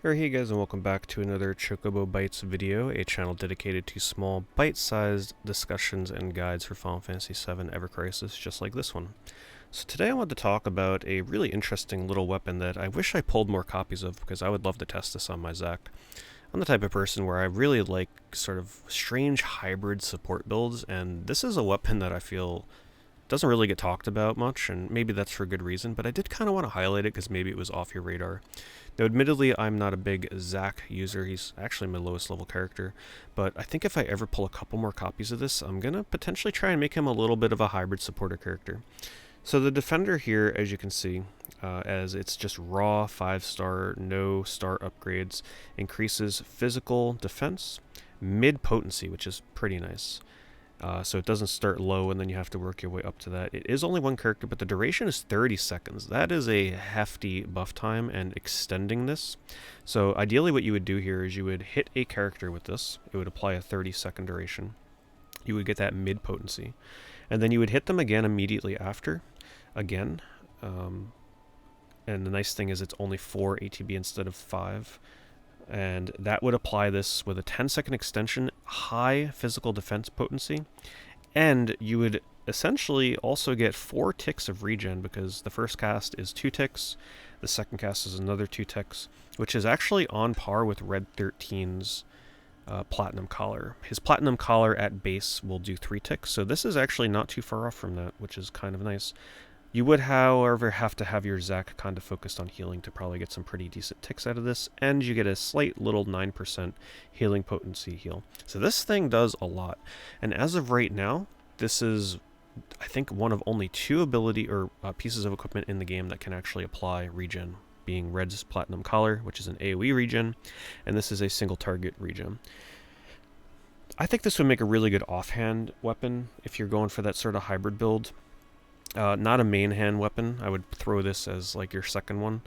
Alright, hey guys, and welcome back to another Chocobo Bites video, a channel dedicated to small, bite-sized discussions and guides for Final Fantasy VII Ever Crisis, just like this one. So today I wanted to talk about a really interesting little weapon that I wish I pulled more copies of, because I would love to test this on my Zack. I'm the type of person where I really like sort of strange hybrid support builds, and this is a weapon that I feel doesn't really get talked about much, and maybe that's for good reason, but I did kind of want to highlight it because maybe it was off your radar. Now, admittedly, I'm not a big Zack user. He's actually my lowest level character, but I think if I ever pull a couple more copies of this, I'm going to potentially try and make him a little bit of a hybrid supporter character. So the Defender here, as you can see, as it's just raw 5-star, no star upgrades, increases physical defense, mid potency, which is pretty nice. So it doesn't start low and then you have to work your way up to that. It is only one character, but the duration is 30 seconds. That is a hefty buff time and extending this. So ideally what you would do here is you would hit a character with this. It would apply a 30-second duration. You would get that mid potency. And then you would hit them again immediately after. Again. And the nice thing is it's only 4 ATB instead of 5. And that would apply this with a 10-second extension, high physical defense potency, and you would essentially also get 4 ticks of regen, because the first cast is 2 ticks, the second cast is another 2 ticks, which is actually on par with Red 13's Platinum Collar. His Platinum Collar at base will do 3 ticks, so this is actually not too far off from that, which is kind of nice. You would, however, have to have your Zack kind of focused on healing to probably get some pretty decent ticks out of this, and you get a slight little 9% healing potency heal. So this thing does a lot, and as of right now, this is, I think, one of only 2 ability or pieces of equipment in the game that can actually apply regen, being Red's Platinum Collar, which is an AoE regen, and this is a single target regen. I think this would make a really good offhand weapon if you're going for that sort of hybrid build. Not a main hand weapon. I would throw this as like your second one.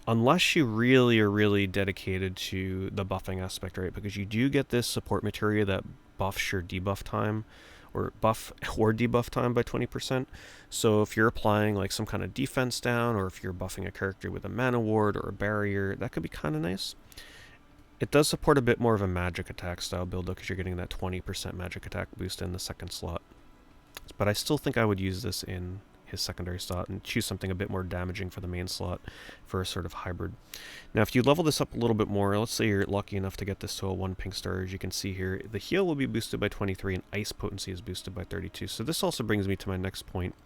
Unless you really are really dedicated to the buffing aspect, right? Because you do get this support materia that buffs your debuff time, or buff or debuff time by 20%. So if you're applying like some kind of defense down, or if you're buffing a character with a mana ward or a barrier, that could be kind of nice. It does support a bit more of a magic attack style build, though, because you're getting that 20% magic attack boost in the second slot. But I still think I would use this in his secondary slot and choose something a bit more damaging for the main slot for a sort of hybrid. Now, if you level this up a little bit more, let's say you're lucky enough to get this to a 1 pink star, as you can see here, the heal will be boosted by 23 and ice potency is boosted by 32. So this also brings me to my next point.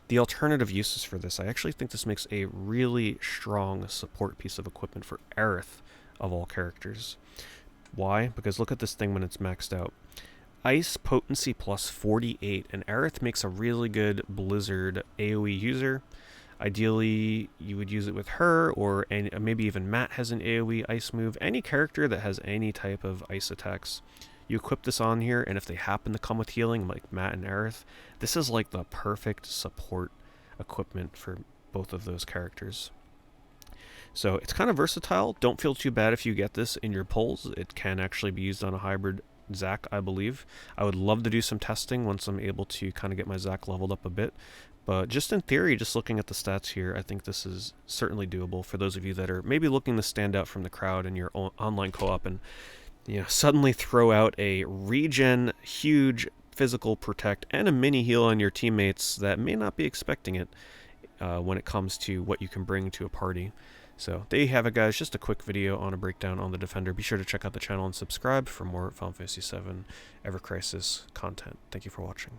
The alternative uses for this. I actually think this makes a really strong support piece of equipment for Aerith of all characters. Why? Because look at this thing when it's maxed out. Ice potency plus 48, and Aerith makes a really good Blizzard AoE user. Ideally, you would use it with her, or maybe even Matt has an AoE ice move. Any character that has any type of ice attacks, you equip this on here, and if they happen to come with healing, like Matt and Aerith, this is like the perfect support equipment for both of those characters. So it's kind of versatile. Don't feel too bad if you get this in your pulls. It can actually be used on a hybrid Zack, I believe. I would love to do some testing once I'm able to kind of get my Zack leveled up a bit. But just in theory, just looking at the stats here, I think this is certainly doable for those of you that are maybe looking to stand out from the crowd in your online co-op and, you know, suddenly throw out a regen, huge physical protect, and a mini heal on your teammates that may not be expecting it when it comes to what you can bring to a party. So there you have it, guys. Just a quick video on a breakdown on the Defender. Be sure to check out the channel and subscribe for more Final Fantasy VII Ever Crisis content. Thank you for watching.